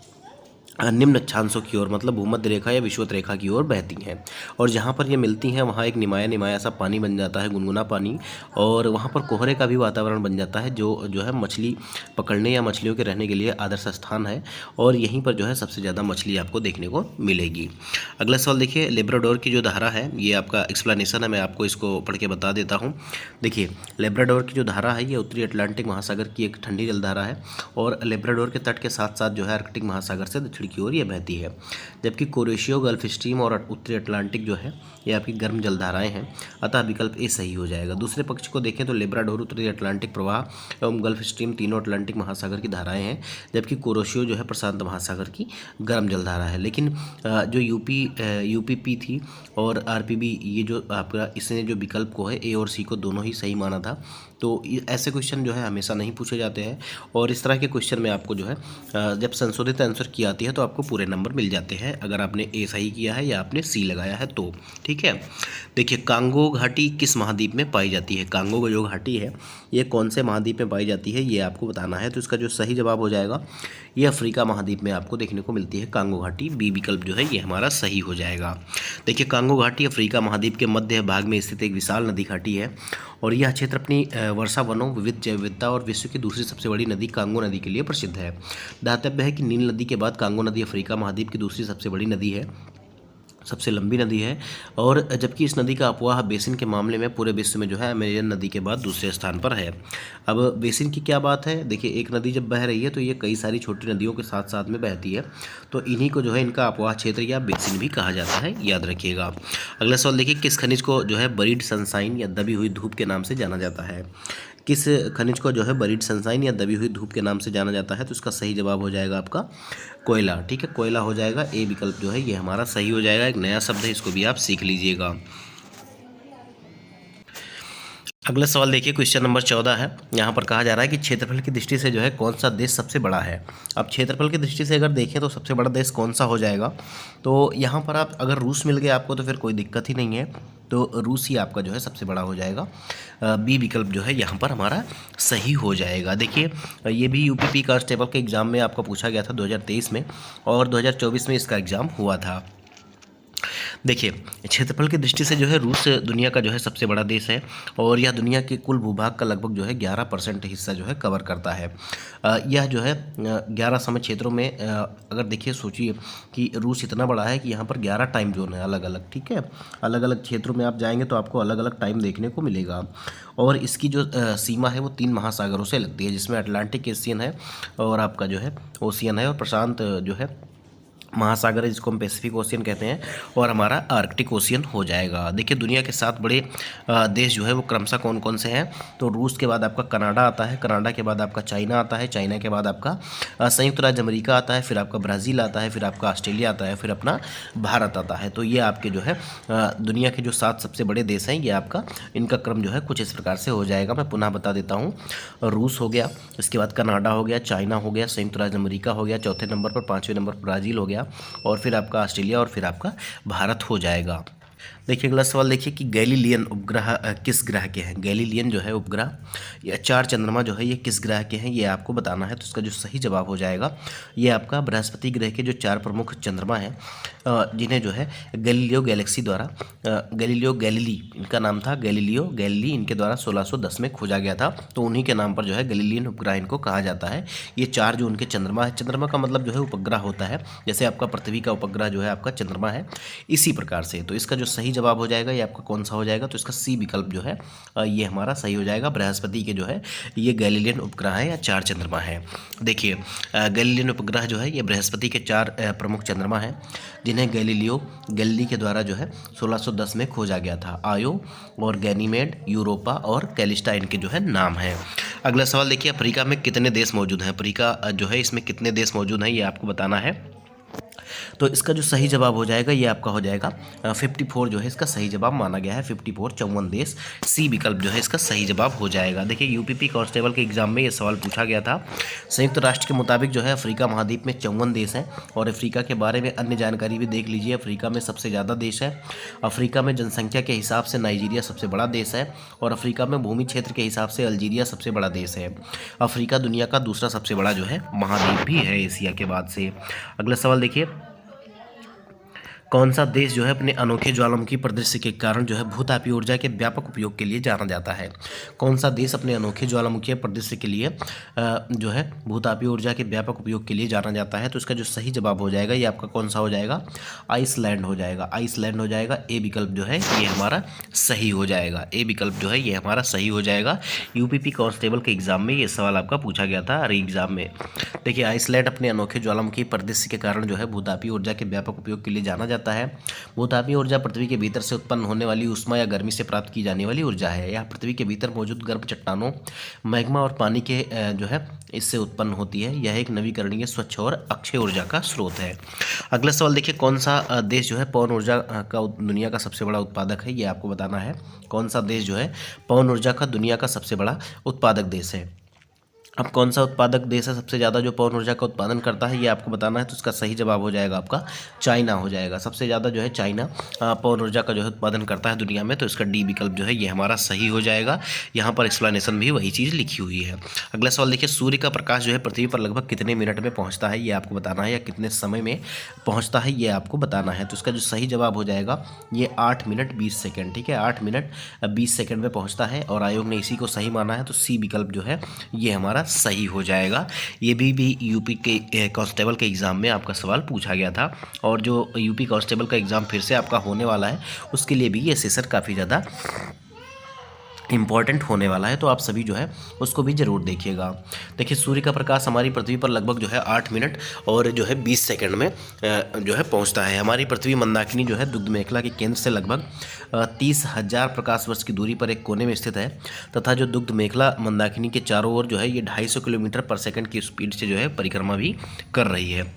निम्न अक्षांशों की ओर, मतलब भूमध्य रेखा या विषुवत रेखा की ओर बहती हैं। और जहाँ पर ये मिलती हैं वहाँ एक निमाया सा पानी बन जाता है, गुनगुना पानी, और वहाँ पर कोहरे का भी वातावरण बन जाता है, जो है मछली पकड़ने या मछलियों के रहने के लिए आदर्श स्थान है। और यहीं पर जो है सबसे ज़्यादा मछली आपको देखने को मिलेगी। अगला सवाल देखिए, लेब्राडोर की जो धारा है ये आपका एक्सप्लेनेशन है, मैं आपको इसको पढ़ के बता देता हूँ। देखिए लेब्राडोर की जो धारा है ये उत्तरी अटलांटिक महासागर की एक ठंडी जलधारा है और लेब्राडोर के तट के साथ साथ जो है आर्कटिक महासागर से दक्षिण की ओर ये बहती है। जबकि कुरेशियो, गल्फ स्ट्रीम और उत्तरी अटलांटिक जो है ये आपकी गर्म जलधाराएं हैं, अतः विकल्प ए सही हो जाएगा। दूसरे पक्ष को देखें तो लेब्राडोर, उत्तरी अटलांटिक प्रवाह एवं गल्फ स्ट्रीम तीनों अटलांटिक महासागर की धाराएं हैं, जबकि कुरेशियो जो है प्रशांत महासागर की गर्म जलधारा है। लेकिन जो यूपीपी थी और आरपीबी, ये जो आपका इसने जो विकल्प को है ए और सी को दोनों ही सही माना था। तो ऐसे क्वेश्चन जो है हमेशा नहीं पूछे जाते हैं और इस तरह के क्वेश्चन में आपको जो है जब संशोधित आंसर की आती है तो आपको पूरे नंबर मिल जाते हैं, अगर आपने ए सही किया है या आपने सी लगाया है तो, ठीक है। देखिए कांगो घाटी किस महाद्वीप में पाई जाती है, कांगो जो घाटी है ये कौन से महाद्वीप में पाई जाती है ये आपको बताना है। तो इसका जो सही जवाब हो जाएगा ये अफ्रीका महाद्वीप में आपको देखने को मिलती है कांगो घाटी। बी विकल्प जो है ये हमारा सही हो जाएगा। देखिए कांगो घाटी अफ्रीका महाद्वीप के मध्य भाग में स्थित एक विशाल नदी घाटी है और यह क्षेत्र अपनी वर्षा वनों, विविध जैव विविधता और विश्व की दूसरी सबसे बड़ी नदी कांगो नदी के लिए प्रसिद्ध है। दातव्य है कि नील नदी के बाद कांगो नदी अफ्रीका महाद्वीप की दूसरी सबसे बड़ी नदी है, सबसे लंबी नदी है और जबकि इस नदी का अपवाह बेसिन के मामले में पूरे विश्व में जो है अमेजन नदी के बाद दूसरे स्थान पर है। अब बेसिन की क्या बात है, देखिए एक नदी जब बह रही है तो ये कई सारी छोटी नदियों के साथ साथ में बहती है, तो इन्हीं को जो है इनका अपवाह क्षेत्र या बेसिन भी कहा जाता है, याद रखिएगा। अगला सवाल देखिए, किस खनिज को जो है बरीड सनशाइन या दबी हुई धूप के नाम से जाना जाता है? किस खनिज को जो है बरीड सनशाइन या दबी हुई धूप के नाम से जाना जाता है? तो इसका सही जवाब हो जाएगा आपका कोयला। ठीक है, कोयला हो जाएगा। ए विकल्प जो है ये हमारा सही हो जाएगा। एक नया शब्द है, इसको भी आप सीख लीजिएगा। अगला सवाल देखिए, क्वेश्चन नंबर 14 है। यहाँ पर कहा जा रहा है कि क्षेत्रफल की दृष्टि से जो है कौन सा देश सबसे बड़ा है। अब क्षेत्रफल की दृष्टि से अगर देखें तो सबसे बड़ा देश कौन सा हो जाएगा, तो यहाँ पर आप अगर रूस मिल गया आपको तो फिर कोई दिक्कत ही नहीं है, तो रूस ही आपका जो है सबसे बड़ा हो जाएगा। बी विकल्प जो है यहाँ पर हमारा सही हो जाएगा। देखिए ये भी यूपीपी कांस्टेबल के एग्ज़ाम में आपका पूछा गया था 2023 में और 2024 में इसका एग्ज़ाम हुआ था। देखिए क्षेत्रफल की दृष्टि से जो है रूस दुनिया का जो है सबसे बड़ा देश है और यह दुनिया के कुल भूभाग का लगभग जो है 11% हिस्सा जो है कवर करता है। यह जो है 11 समय क्षेत्रों में अगर देखिए सोचिए कि रूस इतना बड़ा है कि यहाँ पर 11 टाइम जोन है अलग अलग। ठीक है, अलग अलग क्षेत्रों में आप जाएंगे तो आपको अलग अलग टाइम देखने को मिलेगा और इसकी जो सीमा है वो 3 महासागरों से लगती है, जिसमें अटलांटिक ओशियन है और आपका जो है ओशियन है और प्रशांत जो है महासागर है जिसको हम पैसिफिक ओशियन कहते हैं और हमारा आर्कटिक ओशियन हो जाएगा। देखिए दुनिया के 7 बड़े देश जो है वो क्रमशः कौन कौन से हैं, तो रूस के बाद आपका कनाडा आता है, कनाडा के बाद आपका चाइना आता है, चाइना के बाद आपका संयुक्त राज्य अमेरिका आता है, फिर आपका ब्राज़ील आता है, फिर आपका ऑस्ट्रेलिया आता है, फिर अपना भारत आता है। तो ये आपके जो है दुनिया के जो 7 सबसे बड़े देश हैं ये आपका इनका क्रम जो है कुछ इस प्रकार से हो जाएगा। मैं पुनः बता देता हूँ, रूस हो गया, इसके बाद कनाडा हो गया, चाइना हो गया, संयुक्त राज्य अमेरिका हो गया, चौथे नंबर पर, 5वें नंबर पर ब्राज़ील हो गया और फिर आपका ऑस्ट्रेलिया और फिर आपका भारत हो जाएगा। देखिए अगला सवाल देखिए कि गैलीलियन उपग्रह किस ग्रह के हैं। गैलीलियन जो है उपग्रह या 4 चंद्रमा जो है ये किस ग्रह के हैं ये आपको बताना है। तो इसका जो सही जवाब हो जाएगा ये आपका बृहस्पति ग्रह के जो 4 प्रमुख चंद्रमा हैं जिन्हें जो है गैलीलियो गैलेक्सी द्वारा गैलीलियो गैलीली इनका नाम था, गैलीलियो गैलीली इनके द्वारा 1610 में खोजा गया था, तो उन्हीं के नाम पर जो है गैलीलियन उपग्रह इनको कहा जाता है। ये 4 जो उनके चंद्रमा है, चंद्रमा का मतलब जो है उपग्रह होता है, जैसे आपका पृथ्वी का उपग्रह जो है आपका चंद्रमा है, इसी प्रकार से। तो इसका जो सही जवाब हो जाएगा ये आपका कौन सा हो जाएगा, तो इसका सी विकल्प जो है ये हमारा सही हो जाएगा। बृहस्पति के जो है ये गैलीलियन उपग्रह है या 4 चंद्रमा है। देखिए गैलीलियन उपग्रह जो है ये बृहस्पति के 4 प्रमुख चंद्रमा हैं जिन्हें गैलीलियो गैलीली के द्वारा जो है 1610 में खोजा गया था। आयो और गैनीमेड, यूरोपा और कैलिस्टा इनके जो है नाम है। अगला सवाल देखिए, अफ्रीका में कितने देश मौजूद हैं। अफ्रीका जो है इसमें कितने देश मौजूद हैं ये आपको बताना है। तो इसका जो सही जवाब हो जाएगा ये आपका हो जाएगा 54 जो है इसका सही जवाब माना गया है। 54 54 देश, सी विकल्प जो है इसका सही जवाब हो जाएगा। देखिए यूपीपी कांस्टेबल के एग्जाम में ये सवाल पूछा गया था। संयुक्त राष्ट्र के मुताबिक जो है अफ्रीका महाद्वीप में 54 देश हैं और अफ्रीका के बारे में अन्य जानकारी भी देख लीजिए। अफ्रीका में सबसे ज़्यादा देश है, अफ्रीका में जनसंख्या के हिसाब से नाइजीरिया सबसे बड़ा देश है और अफ्रीका में भूमि क्षेत्र के हिसाब से अल्जीरिया सबसे बड़ा देश है। अफ्रीका दुनिया का दूसरा सबसे बड़ा जो है महाद्वीप भी है एशिया के बाद से। अगला सवाल देखिए, कौन सा देश जो है अपने अनोखे ज्वालामुखी परिदृश्य के कारण जो है भूतापीय ऊर्जा के व्यापक उपयोग के लिए जाना जाता है। कौन सा देश अपने अनोखे ज्वालामुखी परिदृश्य के लिए जो है भूतापीय ऊर्जा के व्यापक उपयोग के लिए जाना जाता है। तो इसका जो सही जवाब हो जाएगा ये आपका कौन सा हो जाएगा, आइसलैंड हो जाएगा। आइसलैंड हो जाएगा। ए विकल्प जो है ये हमारा सही हो जाएगा। ए विकल्प जो है ये हमारा सही हो जाएगा। यूपीपी कांस्टेबल के एग्जाम में ये सवाल आपका पूछा गया था री एग्जाम में। देखिए आइसलैंड अपने अनोखे ज्वालामुखी परिदृश्य के कारण जो है भूतापीय ऊर्जा के व्यापक उपयोग के लिए जाना जाता है। भूतापीय ऊर्जा पृथ्वी के भीतर से उत्पन्न होने वाली ऊष्मा या गर्मी से प्राप्त की जाने वाली ऊर्जा है। यह पृथ्वी के भीतर मौजूद गर्म चट्टानों, मैग्मा और पानी के जो है इससे उत्पन्न होती है। यह एक नवीकरणीय, स्वच्छ और अक्षय ऊर्जा का स्रोत है। अगला सवाल देखिए, कौन सा देश जो है पवन ऊर्जा का दुनिया का सबसे बड़ा उत्पादक है, ये आपको बताना है। कौन सा देश जो है पवन ऊर्जा का दुनिया का सबसे बड़ा उत्पादक देश है। अब कौन सा उत्पादक देश है सबसे ज़्यादा जो पवन ऊर्जा का उत्पादन करता है, ये आपको बताना है। तो इसका सही जवाब हो जाएगा आपका चाइना हो जाएगा। सबसे ज़्यादा जो है चाइना पवन ऊर्जा का जो है उत्पादन करता है दुनिया में। तो इसका डी विकल्प जो है ये हमारा सही हो जाएगा। यहाँ पर एक्सप्लेनेशन भी वही चीज़ लिखी हुई है। अगला सवाल देखिए, सूर्य का प्रकाश जो है पृथ्वी पर लगभग कितने मिनट में पहुँचता है, ये आपको बताना है, या कितने समय में पहुँचता है ये आपको बताना है। तो इसका जो सही जवाब हो जाएगा ये 8 मिनट 20 सेकेंड। ठीक है, 8 मिनट 20 सेकेंड में पहुँचता है और आयोग ने इसी को सही माना है। तो सी विकल्प जो है ये हमारा सही हो जाएगा। ये भी यूपी के कांस्टेबल के एग्ज़ाम में आपका सवाल पूछा गया था, और जो यूपी कांस्टेबल का एग्ज़ाम फिर से आपका होने वाला है उसके लिए भी ये सेशन काफ़ी ज़्यादा इम्पॉर्टेंट होने वाला है। तो आप सभी जो है उसको भी ज़रूर देखिएगा। देखिए, सूर्य का प्रकाश हमारी पृथ्वी पर लगभग जो है 8 मिनट और जो है 20 सेकंड में जो है पहुंचता है। हमारी पृथ्वी मंदाकिनी जो है दुग्ध मेखला के केंद्र से लगभग 30,000 प्रकाश वर्ष की दूरी पर एक कोने में स्थित है, तथा जो दुग्ध मेखला मंदाकिनी के चारों ओर जो है ये 250 किलोमीटर पर सेकंड की स्पीड से जो है परिक्रमा भी कर रही है।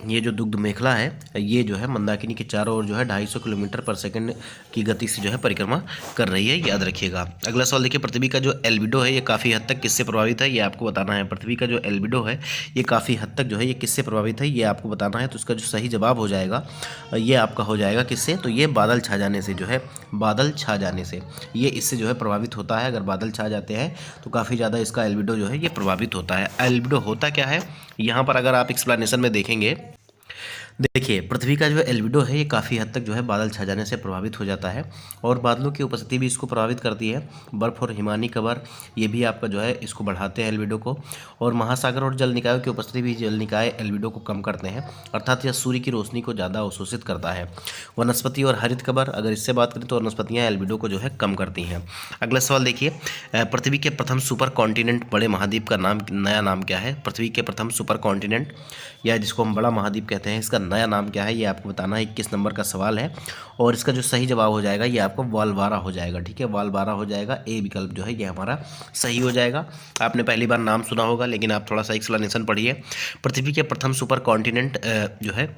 ये जो दुग्ध मेखला है ये जो है मंदाकिनी के चारों ओर जो है 250 किलोमीटर पर सेकंड की गति से जो है परिक्रमा कर रही है, याद रखिएगा। अगला सवाल देखिए, पृथ्वी का जो एल्बिडो है ये काफ़ी हद तक किससे प्रभावित है, ये आपको बताना है। पृथ्वी का जो एल्बिडो है ये काफ़ी हद तक जो है ये किससे प्रभावित है, ये आपको बताना है। तो इसका जो सही जवाब हो जाएगा ये आपका हो जाएगा किससे, तो ये बादल छा जाने से जो है, बादल छा जाने से ये इससे जो है प्रभावित होता है। अगर बादल छा जाते हैं तो काफ़ी ज़्यादा इसका एल्बिडो जो है ये प्रभावित होता है। एल्बिडो होता क्या है, यहाँ पर अगर आप एक्सप्लेनेशन में देखेंगे, देखिए पृथ्वी का जो एल्बिडो है ये काफ़ी हद तक जो है बादल छा जाने से प्रभावित हो जाता है, और बादलों की उपस्थिति भी इसको प्रभावित करती है। बर्फ़ और हिमानी कवर ये भी आपका जो है इसको बढ़ाते हैं एल्बिडो को, और महासागर और जल निकायों की उपस्थिति भी जल निकाय एल्बिडो को कम करते हैं, अर्थात यह सूर्य की रोशनी को ज़्यादा अवशोषित करता है। वनस्पति और हरित कवर, अगर इससे बात करें तो वनस्पतियाँ एल्बिडो को जो है कम करती हैं। अगला सवाल देखिए, पृथ्वी के प्रथम सुपर कॉन्टिनेंट बड़े महाद्वीप का नाम, नया नाम क्या है। पृथ्वी के प्रथम सुपर कॉन्टिनेंट या जिसको हम बड़ा महाद्वीप कहते हैं, इसका नया नाम क्या है, ये आपको बताना है। 21 नंबर का सवाल है, और इसका जो सही जवाब हो जाएगा ये आपको वालवारा हो जाएगा। ठीक है, वालवारा हो जाएगा। ए विकल्प जो है ये हमारा सही हो जाएगा। आपने पहली बार नाम सुना होगा, लेकिन आप थोड़ा सा एक्सप्लेनेशन पढ़िए। पृथ्वी के प्रथम सुपर कॉन्टिनेंट जो है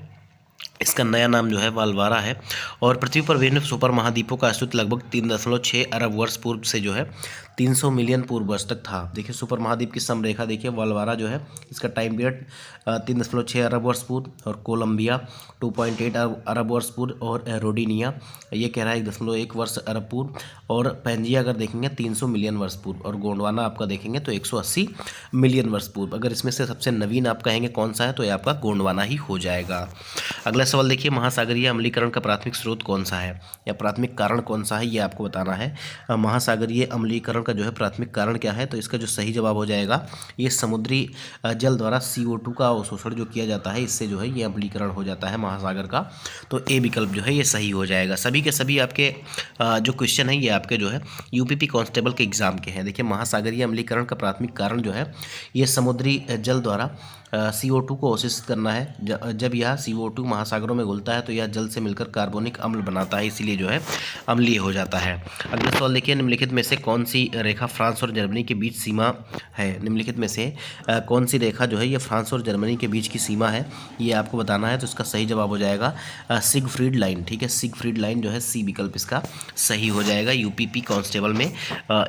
इसका नया नाम जो है वालवारा है, और पृथ्वी पर विभिन्न सुपर महाद्वीपों का अस्तित्व लगभग 3.6 अरब वर्ष पूर्व से जो है 300 मिलियन पूर्व वर्ष तक था। देखिए सुपर महाद्वीप की समरेखा देखिए, वालवारा जो है इसका टाइम पीरियड 3.6 अरब वर्ष पूर्व, और कोलंबिया 2.8 अरब वर्ष पूर्व, और रोडिनिया ये कह रहा है 1.1 वर्ष अरब पूर्व, और पैंजिया अगर देखेंगे 300 मिलियन वर्ष पूर्व, और गोंडवाना आपका देखेंगे तो 180 मिलियन वर्ष पूर्व। अगर इसमें से सबसे नवीन आप कहेंगे कौन सा है, तो ये आपका गोंडवाना ही हो जाएगा। अगला सवाल देखिए, महासागरीय अम्लीकरण का प्राथमिक स्रोत कौन सा है, या प्राथमिक कारण कौन सा है, ये आपको बताना है। महासागरीय अम्लीकरण का जो है प्राथमिक कारण क्या है, तो इसका जो सही जवाब हो जाएगा ये समुद्री जल द्वारा CO2 का अवशोषण जो किया जाता है, इससे जो है ये अम्लीकरण हो जाता है महासागर का। तो ए विकल्प जो है ये सही हो जाएगा। सभी के सभी आपके जो क्वेश्चन है ये आपके जो है यूपीपी कांस्टेबल के एग्जाम के हैं। देखिए महासागरीय अम्लीकरण का प्राथमिक कारण जो है ये समुद्री जल द्वारा CO2 को अवशोषित करना है। जब यह CO2 महासागरों में घुलता है तो यह जल से मिलकर कार्बोनिक अम्ल बनाता है, इसीलिए जो है अम्लीय हो जाता है। अगला सवाल देखिए, निम्नलिखित में से कौन सी रेखा फ्रांस और जर्मनी के बीच सीमा है। निम्नलिखित में से कौन सी रेखा जो है ये फ्रांस और जर्मनी के बीच की सीमा है, ये आपको बताना है। तो इसका सही जवाब हो जाएगा सिगफ्रीड लाइन। ठीक है, सिगफ्रीड लाइन जो है सी विकल्प इसका सही हो जाएगा। यूपीपी कांस्टेबल में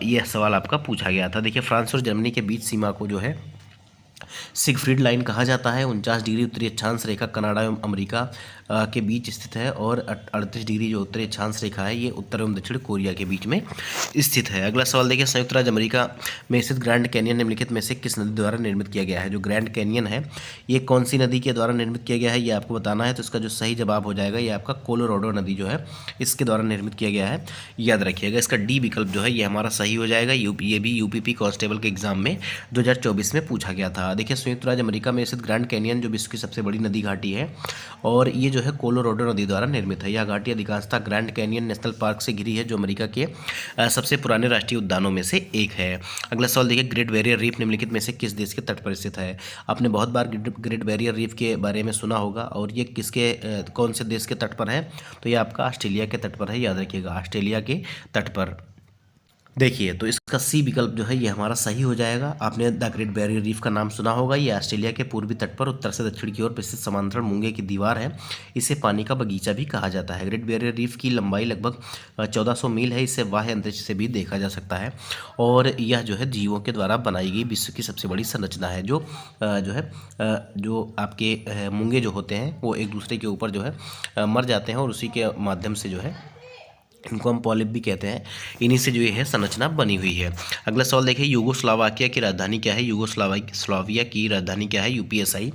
यह सवाल आपका पूछा गया था। देखिए फ्रांस और जर्मनी के बीच सीमा को जो है सिगफ्रीड लाइन कहा जाता है। 49 डिग्री उत्तरी अक्षांश रेखा कनाडा एवं अमेरिका के बीच स्थित है, और 38 डिग्री जो उत्तरी अक्षांश रेखा है ये उत्तर एवं दक्षिण कोरिया के बीच में स्थित है। अगला सवाल देखिए, संयुक्त राज्य अमेरिका में स्थित ग्रैंड कैनियन निम्नलिखित में से किस नदी द्वारा निर्मित किया गया है। जो ग्रैंड कैनियन है ये कौन सी नदी के द्वारा निर्मित किया गया है, ये आपको बताना है। तो इसका जो सही जवाब हो जाएगा ये आपका कोलोराडो नदी जो है इसके द्वारा निर्मित किया गया है, याद रखिएगा। इसका डी विकल्प जो है ये हमारा सही हो जाएगा। ये भी यूपीपी कांस्टेबल के एग्जाम में 2024 में पूछा गया था। देखिए संयुक्त राज्य अमेरिका में स्थित ग्रैंड कैनियन जो विश्व की सबसे बड़ी नदी घाटी है, और ये जो है कोलोराडो नदी द्वारा निर्मित है। यह घाटी अधिकांशतः ग्रैंड कैनियन नेशनल पार्क से घिरी है, जो अमेरिका के सबसे पुराने राष्ट्रीय उद्यानों में से एक है। अगला सवाल देखिए, ग्रेट बैरियर रीफ निम्नलिखित में से किस देश के तट पर स्थित है। आपने बहुत बार ग्रेट बैरियर रीफ के बारे में सुना होगा, और ये किसके कौन से देश के तट पर है, तो ये आपका ऑस्ट्रेलिया के तट पर है, याद रखिएगा ऑस्ट्रेलिया के तट पर। देखिए, तो इसका सी विकल्प जो है ये हमारा सही हो जाएगा। आपने द ग्रेट बैरियर रीफ का नाम सुना होगा। ये ऑस्ट्रेलिया के पूर्वी तट पर उत्तर से दक्षिण की ओर विस्तृत समांतर मूंगे की दीवार है। इसे पानी का बगीचा भी कहा जाता है। ग्रेट बैरियर रीफ की लंबाई लगभग 1400 मील है। इसे बाह्य अंतरिक्ष से भी देखा जा सकता है और यह जो है जीवों के द्वारा बनाई गई विश्व की सबसे बड़ी संरचना है। जो आपके मूंगे जो होते हैं वो एक दूसरे के ऊपर जो है मर जाते हैं और उसी के माध्यम से जो है इनको हम पॉलिप भी कहते हैं। इन्हीं से जो ये है संरचना बनी हुई है। अगला सवाल देखिए, यूगोस्लावाकिया की राजधानी क्या है? यूगोस्लाविया की राजधानी क्या है? यूपीएसआई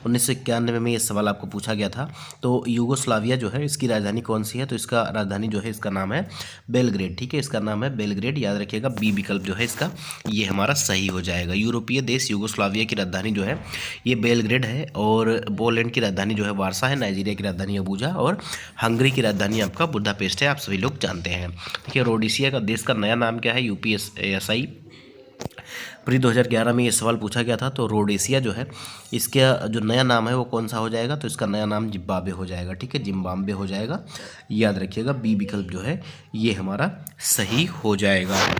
1991 में ये सवाल आपको पूछा गया था। तो यूगोस्लाविया जो है इसकी राजधानी कौन सी है? तो इसका राजधानी जो है इसका नाम है बेलग्रेड। ठीक है, इसका नाम है बेलग्रेड। याद रखिएगा, बी विकल्प जो है इसका ये हमारा सही हो जाएगा। यूरोपीय देश यूगोस्लाविया की राजधानी जो है ये बेलग्रेड है और पोलैंड की राजधानी जो है वारसा है। नाइजीरिया की राजधानी अबूजा और हंगरी की राजधानी आपका बुडापेस्ट है। आप सभी लोग जानते हैं। देखिए, रोडेशिया का देश का नया नाम क्या है? यूपीएसआई। प्री 2011 में ये सवाल पूछा गया था। तो रोडेशिया जो है इसका जो नया नाम है वो कौन सा हो जाएगा? तो इसका नया नाम जिम्बाब्वे हो जाएगा। ठीक है, जिम्बाब्वे हो जाएगा। याद रखिएगा, बी विकल्प जो है ये हमारा सही हो जाएगा।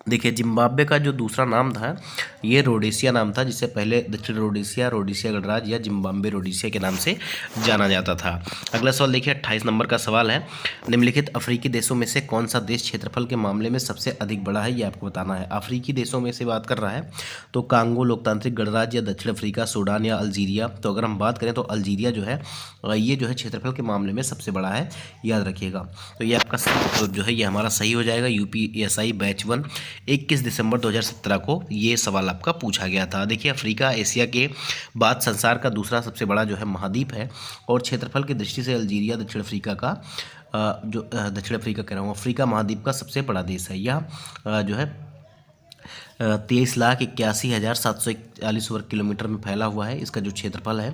देखिए, जिम्बाब्वे का जो दूसरा नाम था ये रोडेशिया नाम था, जिससे पहले दक्षिण रोडेशिया, रोडेशिया गणराज्य या जिम्बाब्वे रोडेशिया के नाम से जाना जाता था। अगला सवाल देखिए, 28 नंबर का सवाल है, निम्नलिखित अफ्रीकी देशों में से कौन सा देश क्षेत्रफल के मामले में सबसे अधिक बड़ा है? ये आपको बताना है। अफ्रीकी देशों में से बात कर रहा है तो कांगो लोकतांत्रिक गणराज्य या दक्षिण अफ्रीका, सूडान या अल्जीरिया। तो अगर हम बात करें तो अल्जीरिया जो है ये जो है क्षेत्रफल के मामले में सबसे बड़ा है। याद रखिएगा, तो ये आपका जो है ये हमारा सही हो जाएगा। यूपीएसआई बैच 1 21 दिसंबर 2017 को ये सवाल आपका पूछा गया था। देखिए, अफ्रीका एशिया के बाद संसार का दूसरा सबसे बड़ा जो है महाद्वीप है और क्षेत्रफल की दृष्टि से अल्जीरिया दक्षिण अफ्रीका का दक्षिण अफ्रीका कह रहा हूँ, अफ्रीका महाद्वीप का सबसे बड़ा देश है। यह जो है 23,81,741 वर्ग किलोमीटर में फैला हुआ है। इसका जो क्षेत्रफल है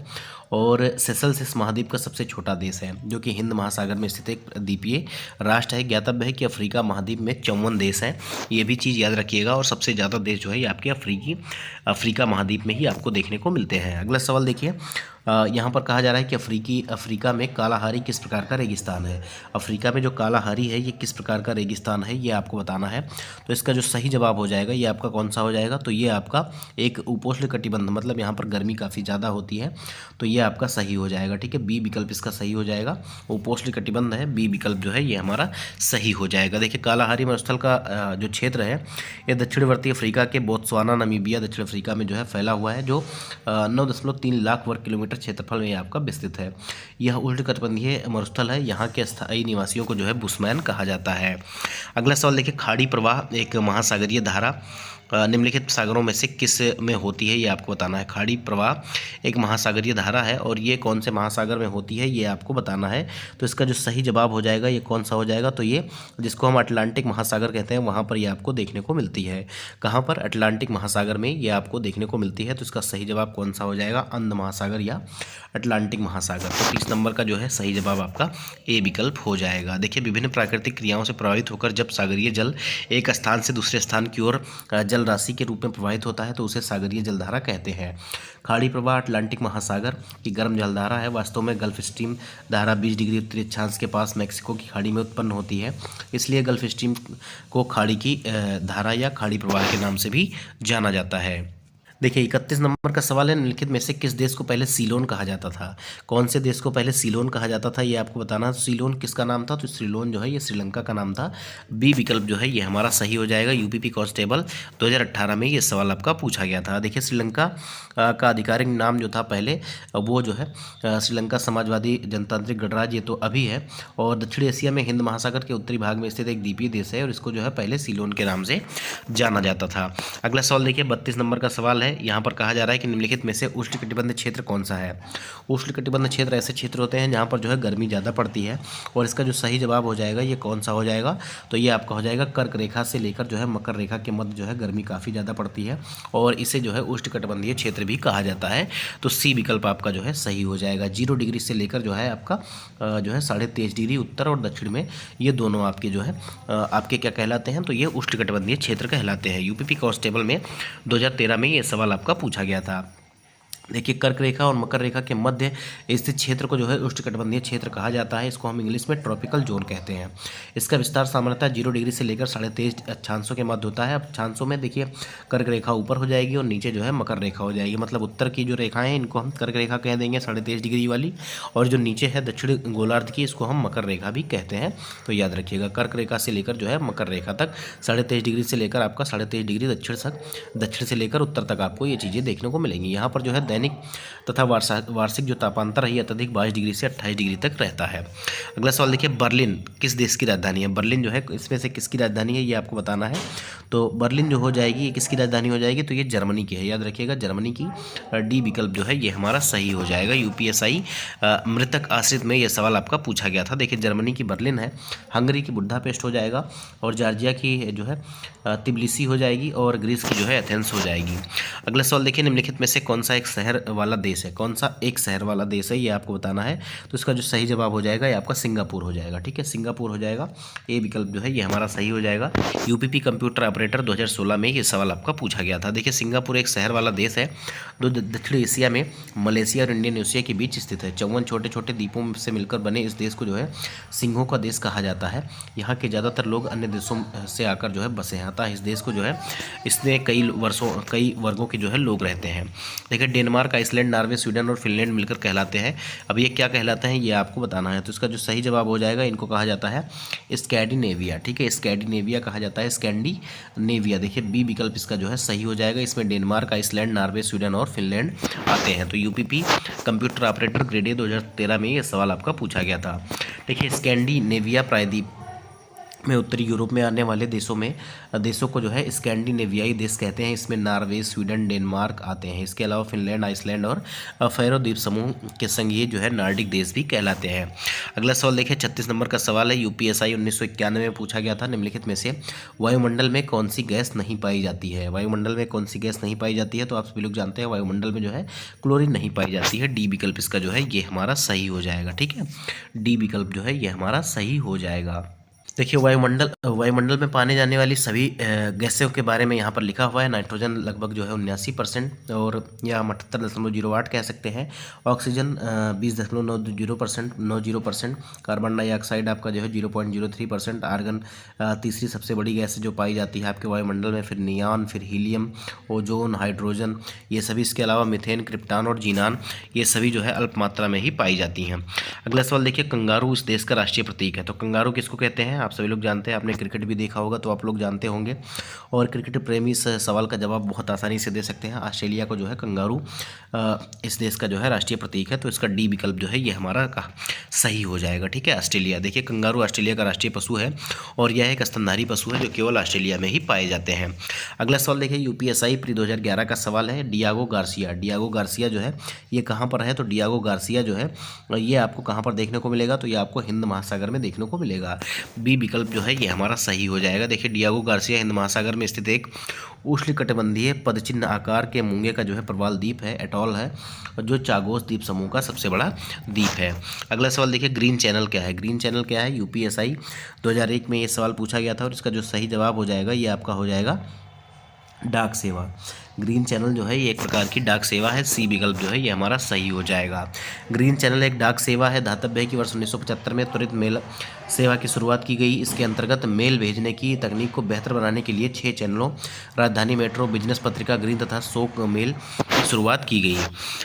और सेशल्स इस महाद्वीप का सबसे छोटा देश है जो कि हिंद महासागर में स्थित एक द्वीपीय राष्ट्र है। ज्ञातव्य है कि अफ्रीका महाद्वीप में 54 देश हैं। ये भी चीज़ याद रखिएगा और सबसे ज़्यादा देश जो है ये आपके अफ्रीका महाद्वीप में ही आपको देखने को मिलते हैं। अगला सवाल देखिए, यहाँ पर कहा जा रहा है कि अफ्रीका में कालाहारी किस प्रकार का रेगिस्तान है? अफ्रीका में जो कालाहारी है ये किस प्रकार का रेगिस्तान है ये आपको बताना है। तो इसका जो सही जवाब हो जाएगा ये आपका कौन सा हो जाएगा? तो ये आपका एक उपोष्ण कटिबंध, मतलब यहाँ पर गर्मी काफ़ी ज़्यादा होती है, तो ये आपका सही हो जाएगा। ठीक है, बी विकल्प इसका सही हो जाएगा। उपोष्ण कटिबंध है, बी विकल्प जो है ये हमारा सही हो जाएगा। देखिए, कालाहारी मरुस्थल का जो क्षेत्र है ये दक्षिणवर्ती अफ्रीका के बोत्सवाना, नमीबिया, दक्षिण अफ्रीका में जो है फैला हुआ है, जो 9.3 लाख वर्ग किलोमीटर क्षेत्रफल में आपका विस्तृत है। यह उष्णकटिबंधीय मरुस्थल है। यहाँ के स्थायी निवासियों को जो है बुशमैन कहा जाता है। अगला सवाल देखिए, खाड़ी प्रवाह एक महासागरीय धारा निम्नलिखित सागरों में से किस में होती है ये आपको बताना है। खाड़ी प्रवाह एक महासागरीय धारा है और ये कौन से महासागर में होती है ये आपको बताना है। तो इसका जो सही जवाब हो जाएगा ये कौन सा हो जाएगा? तो ये जिसको हम अटलांटिक महासागर कहते हैं वहाँ पर ये आपको देखने को मिलती है। कहाँ पर? अटलांटिक महासागर में ये आपको देखने को मिलती है। तो इसका सही जवाब कौन सा हो जाएगा? अंध महासागर या अटलांटिक महासागर। तो 30 नंबर का जो है सही जवाब आपका ए विकल्प हो जाएगा। देखिए, विभिन्न प्राकृतिक क्रियाओं से प्रभावित होकर जब सागरीय जल एक स्थान से दूसरे स्थान की ओर जल राशि के रूप में प्रवाहित होता है तो उसे सागरीय जलधारा कहते हैं। खाड़ी प्रवाह अटलांटिक महासागर की गर्म जलधारा है। वास्तव में गल्फ स्ट्रीम धारा 20 डिग्री उत्तरी अक्षांश के पास मैक्सिको की खाड़ी में उत्पन्न होती है, इसलिए गल्फ स्ट्रीम को खाड़ी की धारा या खाड़ी प्रवाह के नाम से भी जाना जाता है। देखिए, 31 नंबर का सवाल है, निम्नलिखित में से किस देश को पहले सीलोन कहा जाता था? कौन से देश को पहले सीलोन कहा जाता था ये आपको बताना। सीलोन किसका नाम था? तो सीलोन जो है ये श्रीलंका का नाम था। बी विकल्प जो है ये हमारा सही हो जाएगा। यूपीपी कांस्टेबल 2018 में ये सवाल आपका पूछा गया था। देखिए, श्रीलंका का आधिकारिक नाम जो था पहले वो जो है श्रीलंका समाजवादी जनतांत्रिक गणराज्य तो अभी है और दक्षिण एशिया में हिंद महासागर के उत्तरी भाग में स्थित एक द्वीपीय देश है और इसको जो है पहले सीलोन के नाम से जाना जाता था। अगला सवाल देखिए, 32 नंबर का सवाल है। यहाँ पर कहा जा रहा है कि निम्नलिखित में से उष्णकटिबंधीय क्षेत्र कौन सा है? उष्णकटिबंधीय क्षेत्र ऐसे क्षेत्र होते हैं जहाँ पर जो है गर्मी ज़्यादा पड़ती है और इसका जो सही जवाब हो जाएगा ये कौन सा हो जाएगा? तो ये आपका हो जाएगा कर्क रेखा से लेकर जो है मकर रेखा के मध्य जो है गर्मी काफ़ी ज़्यादा पड़ती है और इसे जो है उष्णकटिबंधीय क्षेत्र भी कहा जाता है। तो सी विकल्प आपका जो है सही हो जाएगा। 0 डिग्री से लेकर जो है आपका जो है 23.5 डिग्री उत्तर और दक्षिण में ये दोनों आपके जो है आपके क्या कहलाते हैं? तो ये उष्णकटिबंधीय क्षेत्र कहलाते हैं। यूपीपी कांस्टेबल में 2013 में ये सवाल आपका पूछा गया था। देखिए कर्क रेखा और मकर रेखा के मध्य स्थित क्षेत्र को जो है उष्णकटिबंधीय क्षेत्र कहा जाता है। इसको हम इंग्लिश में ट्रॉपिकल जोन कहते हैं। इसका विस्तार सामान्यतः 0 डिग्री से लेकर 23.5 अक्षांशों के मध्य होता है। अब अक्षांशों में देखिए कर्क रेखा ऊपर हो जाएगी और नीचे जो है मकर रेखा हो जाएगी। मतलब उत्तर की जो रेखाएं हैं इनको हम कर्क रेखा कह देंगे 23.5 डिग्री वाली, और जो नीचे है दक्षिण गोलार्ध की इसको हम मकर रेखा भी कहते हैं। तो याद रखिएगा कर्क रेखा से लेकर जो है मकर रेखा तक 23.5 डिग्री से लेकर आपका 23.5 डिग्री दक्षिण से लेकर उत्तर तक आपको ये चीज़ें देखने को मिलेंगी। यहाँ पर जो है दैनिक तथा वार्षिक जो तापांतर है ये अत्यधिक 22 डिग्री से 28 डिग्री तक रहता है। अगला सवाल देखिए, बर्लिन किस देश की राजधानी है? बर्लिन जो है इसमें से किसकी राजधानी है ये आपको बताना है। तो बर्लिन जो हो जाएगी ये किसकी राजधानी हो जाएगी? तो ये जर्मनी की है। याद रखिएगा जर्मनी की। डी विकल्प जो है ये हमारा सही हो जाएगा। यूपीएसआई मृतक आश्रित में यह सवाल आपका पूछा गया था। देखिए जर्मनी की बर्लिन है, हंगरी की बुडापेस्ट हो जाएगा, और जॉर्जिया की जो है तिबिलिसी हो जाएगी, और ग्रीस की जो है एथेंस हो जाएगी। अगला सवाल देखिए, निम्नलिखित में से कौन सा एक शहर वाला देश है? कौन सा एक शहर वाला देश है ये आपको बताना है। तो इसका जो सही जवाब हो जाएगा ये आपका सिंगापुर हो जाएगा। ठीक है, सिंगापुर हो जाएगा। ए विकल्प जो है ये हमारा सही हो जाएगा। यूपीपी कंप्यूटर ऑपरेटर 2016 में ये सवाल आपका पूछा गया था। देखिए सिंगापुर एक शहर वाला देश है जो दक्षिण एशिया में मलेशिया और इंडोनेशिया के बीच स्थित है। 54 छोटे छोटे द्वीपों से मिलकर बने इस देश को जो है सिंहों का देश कहा जाता है। यहाँ के ज़्यादातर लोग अन्य देशों से आकर जो है बसे हैं। अतः इस देश को जो है इसमें कई वर्गों के जो है लोग रहते हैं। देखिए डेनमार्क, आइसलैंड, नॉर्वे, स्वीडन और फिनलैंड मिलकर कहलाते हैं। अब ये क्या कहलाते हैं ये आपको बताना है। तो इसका जो सही जवाब हो जाएगा, इनको कहा जाता है स्कैंडिनेविया। ठीक है, स्कैंडिनेविया कहा जाता है, स्कैंडिनेविया। देखिए बी विकल्प इसका जो है सही हो जाएगा। इसमें डेनमार्क, आइसलैंड, नॉर्वे, स्वीडन और फिनलैंड आते हैं। तो UPP computer operator grade A 2013 में ये सवाल आपका पूछा गया था। देखिए स्कैंडिनेविया प्रायद्वीप में उत्तरी यूरोप में आने वाले देशों को जो है स्कैंडिनेवियाई देश कहते हैं। इसमें नॉर्वे, स्वीडन, डेनमार्क आते हैं। इसके अलावा फिनलैंड, आइसलैंड और फैरो द्वीप समूह के संग ये जो है नॉर्डिक देश भी कहलाते हैं। अगला सवाल देखिए 36 नंबर का सवाल है। यूपीएसआई 1991 में पूछा गया था। निम्नलिखित में से वायुमंडल में कौन सी गैस नहीं पाई जाती है? वायुमंडल में कौन सी गैस नहीं पाई जाती है? तो आप सभी लोग जानते हैं वायुमंडल में जो है क्लोरीन नहीं पाई जाती है। डी विकल्प इसका जो है ये हमारा सही हो जाएगा। ठीक है, डी विकल्प जो है ये हमारा सही हो जाएगा। देखिए वायुमंडल में पाने जाने वाली सभी गैसों के बारे में यहाँ पर लिखा हुआ है। नाइट्रोजन लगभग जो है 79% और या 78.08 कह सकते हैं। ऑक्सीजन 20.90%। कार्बन डाइऑक्साइड आपका जो है 0.03%। आर्गन तीसरी सबसे बड़ी गैस जो पाई जाती है आपके वायुमंडल में। फिर नियान, फिर हीलियम, ओजोन, हाइड्रोजन, ये सभी। इसके अलावा मीथेन, क्रिप्टॉन और जीनान, ये सभी जो है अल्प मात्रा में ही पाई जाती हैं। अगला सवाल देखिए, कंगारू इस देश का राष्ट्रीय प्रतीक है। तो कंगारू किसको कहते हैं? आप सभी लोग जानते हैं, आपने क्रिकेट भी देखा होगा तो आप लोग जानते होंगे, और क्रिकेट प्रेमी इस सवाल का जवाब बहुत आसानी से दे सकते हैं। ऑस्ट्रेलिया को जो है कंगारू इस देश का जो है राष्ट्रीय प्रतीक है। तो इसका डी विकल्प जो है ये हमारा सही हो जाएगा। ठीक है, ऑस्ट्रेलिया। देखिए कंगारू ऑस्ट्रेलिया का राष्ट्रीय पशु है और यह एक स्तनधारी पशु है जो केवल ऑस्ट्रेलिया में ही पाए जाते हैं। अगला सवाल देखिए यूपीएसआई प्री 2011 का सवाल है। डियागो गार्सिया जो है ये कहाँ पर है? तो डियागो गार्सिया जो है ये आपको कहाँ पर देखने को मिलेगा? तो ये आपको हिंद महासागर में देखने को मिलेगा। बी विकल्प जो है ये हमारा सही हो जाएगा। देखिए डियागो गार्सिया हिंद महासागर में स्थित एक उष्णकटिबंधीय पदचिन्ह आकार के मूंगे का जो है प्रवाल द्वीप है, एटॉल है, जो चागोस द्वीप समूह का सबसे बड़ा द्वीप है। अगला सवाल देखिए ग्रीन चैनल क्या है? ग्रीन चैनल क्या है? यूपीएसआई 2001 में ये सवाल पूछा गया था और इसका जो सही जवाब हो जाएगा ये आपका हो जाएगा डाक सेवा। ग्रीन चैनल जो है ये एक प्रकार की डाक सेवा है। सी विकल्प जो है ये हमारा सही हो जाएगा। ग्रीन चैनल एक डाक सेवा है। धातव्य है कि वर्ष 1975 में त्वरित मेल सेवा की शुरुआत की गई। इसके अंतर्गत मेल भेजने की तकनीक को बेहतर बनाने के लिए 6 चैनलों राजधानी मेट्रो, बिजनेस पत्रिका, ग्रीन तथा शोक मेल की शुरुआत की गई।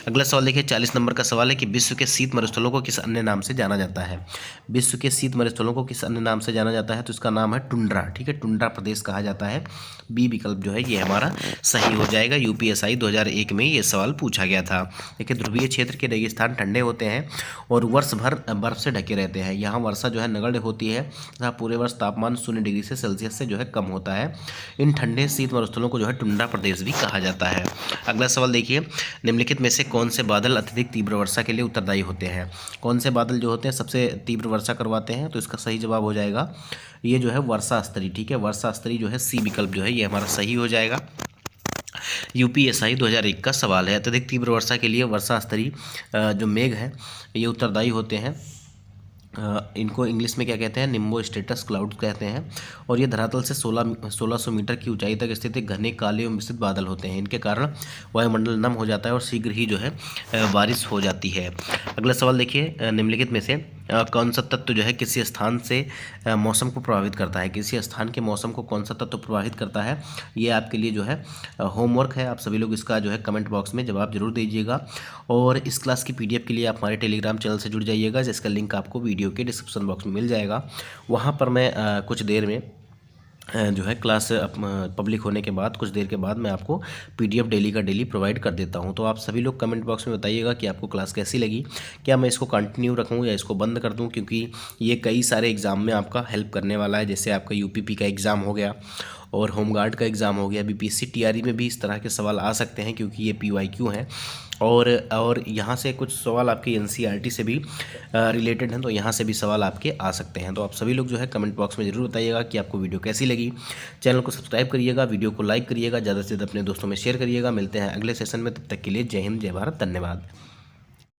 अगला सवाल देखिए 40 नंबर का सवाल है कि विश्व के शीत मरुस्थलों को किस अन्य नाम से जाना जाता है? विश्व के शीत मरुस्थलों को किस अन्य नाम से जाना जाता है? तो इसका नाम है टुंड्रा। ठीक है, टुंड्रा प्रदेश कहा जाता है। बी विकल्प जो है ये हमारा सही हो जाएगा। यूपीएसआई 2001 में ये सवाल पूछा गया था। देखिए ध्रुवीय क्षेत्र के रेगिस्तान ठंडे होते हैं और वर्ष भर बर्फ से ढके रहते हैं। यहाँ वर्षा जो है नगण्य होती है तथा पूरे वर्ष तापमान 0 डिग्री से सेल्सियस से जो है कम होता है। इन ठंडे शीत मरुस्थलों को जो है टुंड्रा प्रदेश भी कहा जाता है। अगला सवाल देखिए, निम्नलिखित में से कौन से बादल अत्यधिक तीव्र वर्षा के लिए उत्तरदायी होते हैं? कौन से बादल जो होते हैं सबसे तीव्र वर्षा करवाते हैं? तो इसका सही जवाब हो जाएगा ये जो है वर्षा स्तरी। ठीक है, वर्षा स्तरी जो है सी विकल्प जो है ये हमारा सही हो जाएगा। यूपीएसआई 2001 का सवाल है। अत्यधिक तीव्र वर्षा के लिए वर्षा स्तरी जो मेघ है ये उत्तरदायी होते हैं। इनको इंग्लिश में क्या कहते हैं, निम्बो स्टेटस क्लाउड कहते हैं। और ये धरातल से 1600 मीटर की ऊंचाई तक स्थित एक घने काले एवं मिश्रित बादल होते हैं। इनके कारण वायुमंडल नम हो जाता है और शीघ्र ही जो है बारिश हो जाती है। अगला सवाल देखिए, निम्नलिखित में से कौन सा तत्व जो है किसी स्थान से मौसम को प्रभावित करता है। किसी स्थान के मौसम को कौन सा तत्व प्रभावित करता है, ये आपके लिए जो है होमवर्क है। आप सभी लोग इसका जो है कमेंट बॉक्स में जवाब जरूर दीजिएगा। और इस क्लास की पीडीएफ के लिए आप हमारे टेलीग्राम चैनल से जुड़ जाइएगा, जिसका लिंक आपको वीडियो के डिस्क्रिप्शन बॉक्स में मिल जाएगा। वहाँ पर मैं कुछ देर में जो है क्लास पब्लिक होने के बाद कुछ देर के बाद मैं आपको पीडीएफ डेली का डेली प्रोवाइड कर देता हूं। तो आप सभी लोग कमेंट बॉक्स में बताइएगा कि आपको क्लास कैसी लगी, क्या मैं इसको कंटिन्यू रखूं या इसको बंद कर दूं, क्योंकि ये कई सारे एग्ज़ाम में आपका हेल्प करने वाला है। जैसे आपका यूपीपी का एग्ज़ाम हो गया और होमगार्ड का एग्ज़ाम हो गया, बीपीएससी टीआरई में भी इस तरह के सवाल आ सकते हैं, क्योंकि ये पीवाईक्यू हैं। और यहाँ से कुछ सवाल आपके एनसीईआरटी से भी रिलेटेड हैं, तो यहाँ से भी सवाल आपके आ सकते हैं। तो आप सभी लोग जो है कमेंट बॉक्स में ज़रूर बताइएगा कि आपको वीडियो कैसी लगी। चैनल को सब्सक्राइब करिएगा, वीडियो को लाइक करिएगा, ज़्यादा से ज़्यादा अपने दोस्तों में शेयर करिएगा। मिलते हैं अगले सेशन में, तब तक के लिए जय हिंद, जय भारत, धन्यवाद।